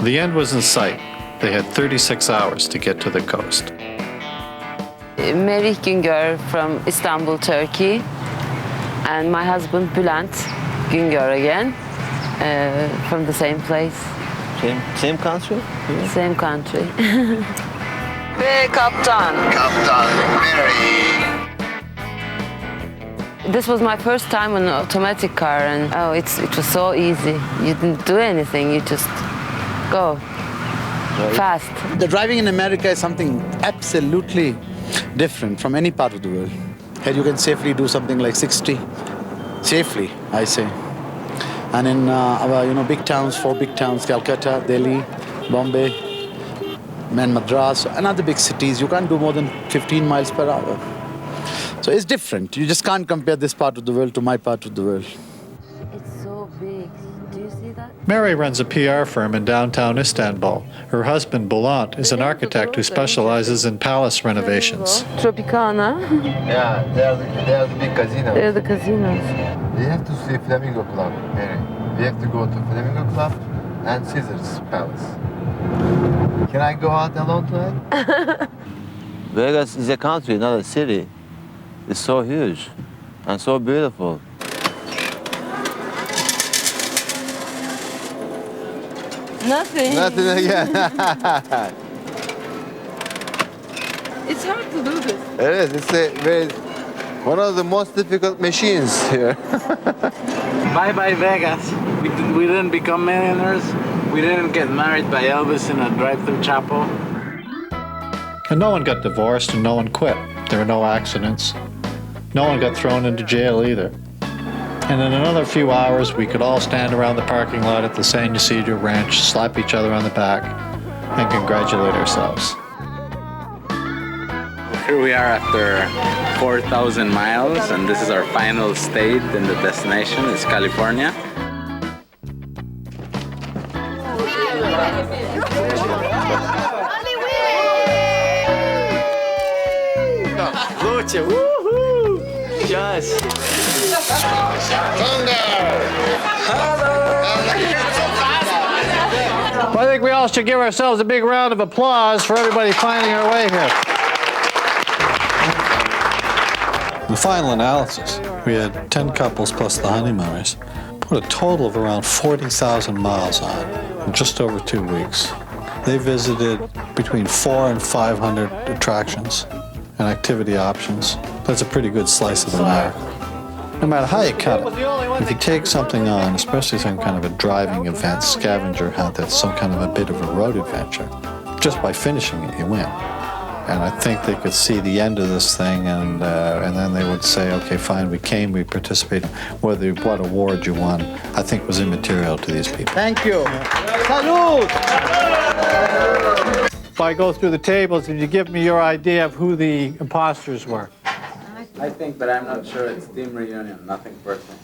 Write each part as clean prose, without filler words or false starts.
The end was in sight. They had 36 hours to get to the coast. Merih Güngör from Istanbul, Turkey, and my husband Bülent Güngör again, from the same place. Same country? Yeah. Same country. Ve Kaptan. Kaptan Merih. This was my first time on an automatic car, and it was so easy. You didn't do anything, you just go fast. The driving in America is something absolutely different from any part of the world. Here you can safely do something like 60, safely, I say. And in our big towns, 4 big towns, Calcutta, Delhi, Bombay, and Madras, and other big cities, you can't do more than 15 miles per hour. So it's different. You just can't compare this part of the world to my part of the world. It's so big. Do you see that? Mary runs a PR firm in downtown Istanbul. Her husband, Bülent, is an architect who specializes in palace renovations. Tropicana. Yeah, they are the big casinos. They're the casinos. We have to see Flamingo Club, Mary. We have to go to Flamingo Club and Caesar's Palace. Can I go out alone tonight? Vegas is a country, not a city. It's so huge and so beautiful. Nothing. Nothing again. It's hard to do this. It is. It's one of the most difficult machines here. Bye-bye Vegas. We didn't become millionaires. We didn't get married by Elvis in a drive-through chapel. And no one got divorced and no one quit. There were no accidents. No one got thrown into jail either. And in another few hours, we could all stand around the parking lot at the San Ysidro Ranch, slap each other on the back, and congratulate ourselves. Here we are after 4,000 miles, and this is our final state in the destination. It's California. Lucha, woohoo! Yes. Well, I think we all should give ourselves a big round of applause for everybody finding our way here. The final analysis, we had 10 couples plus the honeymooners, put a total of around 40,000 miles on in just over 2 weeks. They visited between 400 and 500 attractions and activity options. That's a pretty good slice of America. No matter how you cut it, if you take something on, especially some kind of a driving event, scavenger hunt, that's some kind of a bit of a road adventure, just by finishing it, you win. And I think they could see the end of this thing, and then they would say, okay, fine, we came, we participated. Whether what award you won, I think was immaterial to these people. Thank you. Salute! If I go through the tables and you give me your idea of who the imposters were. I think, but I'm not sure. It's team reunion, nothing personal.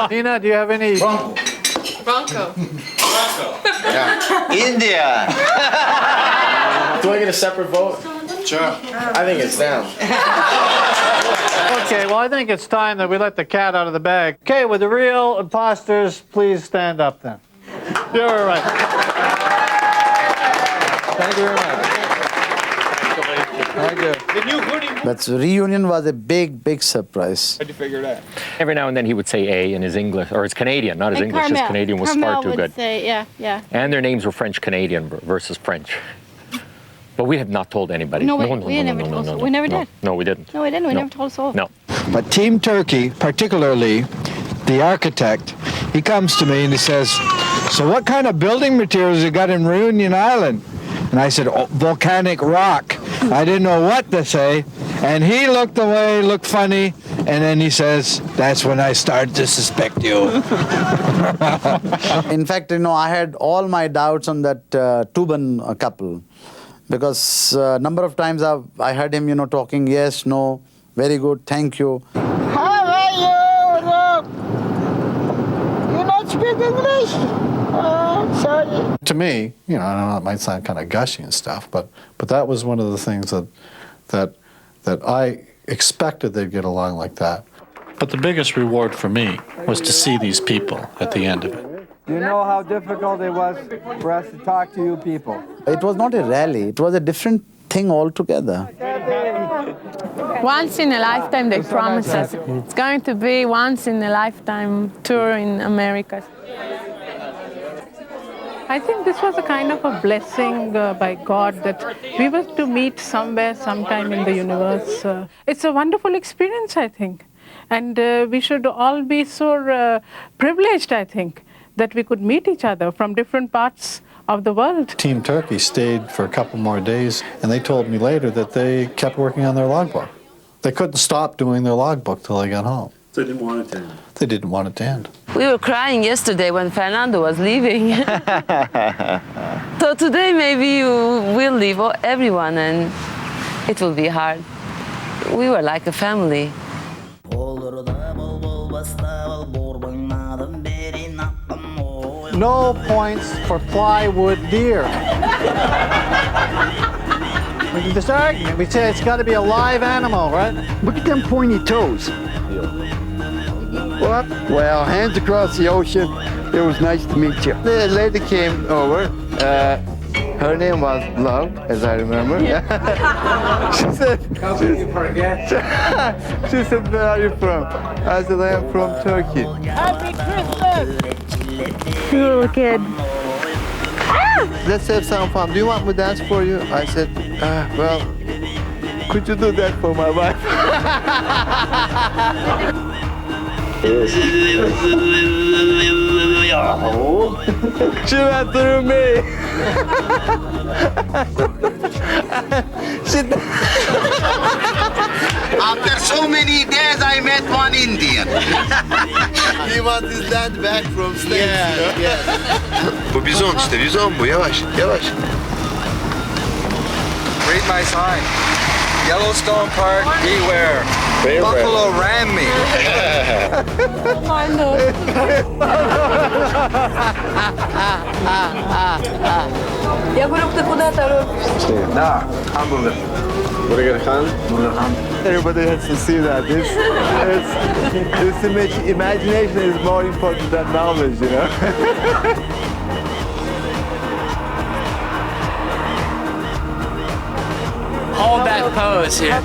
Nina, do you have any? Bronco. India! Do I get a separate vote? Sure. I think it's them. Okay, well, I think it's time that we let the cat out of the bag. Okay, with the real imposters, please stand up then. You're right. Thank you very much. Thank you. But reunion was a big, big surprise. How'd you figure that? Every now and then he would say A in his English, or his Canadian, not his English. His Canadian was far too good. Say, yeah. And their names were French-Canadian versus French. But we have not told anybody. No, we never told so. We never did. No, we didn't. No, we didn't. We never told so. No. But Team Turkey, particularly the architect, he comes to me and he says, so what kind of building materials you got in Reunion Island? And I said, oh, volcanic rock. I didn't know what to say. And he looked away, looked funny, and then he says, that's when I started to suspect you. In fact, I had all my doubts on that Tuban couple. Because a number of times I heard him, talking, yes, no, very good, thank you. How are you? You not speak English? Sorry. To me, I know it might sound kind of gushy and stuff, but that was one of the things that I expected they'd get along like that. But the biggest reward for me was to see these people at the end of it. You know how difficult it was for us to talk to you people. It was not a rally, it was a different thing altogether. Once in a lifetime, they promise us. It's going to be once in a lifetime tour in America. I think this was a kind of a blessing by God that we were to meet somewhere, sometime in the universe. It's a wonderful experience, I think. And we should all be so privileged, I think, that we could meet each other from different parts of the world. Team Turkey stayed for a couple more days, and they told me later that they kept working on their logbook. They couldn't stop doing their logbook till they got home. So they didn't want it to end. They didn't want it to end. We were crying yesterday when Fernando was leaving. So today maybe you will leave everyone and it will be hard. We were like a family. No points for plywood deer. We can just argue. We say it's got to be a live animal, right? Look at them pointy toes. What? Well, hands across the ocean. It was nice to meet you. The lady came over. Her name was Love, as I remember. She said, How can you forget? she said, where are you from? I said, I am from Turkey. Happy Christmas! Little kid. Let's have some fun. Do you want me to dance for you? I said, well, could you do that for my wife? She went through me. After so many days, I met one Indian. He wants his land back from States. Bu bizon işte, bizon bu. Yavaş, yavaş. Read my sign. Yellowstone Park, beware. Buffalo ran me. Da, hamburger. Burger gaan? Burger gaan. Everybody has to see that. This imagination is more important than knowledge, you know? Hold that pose here.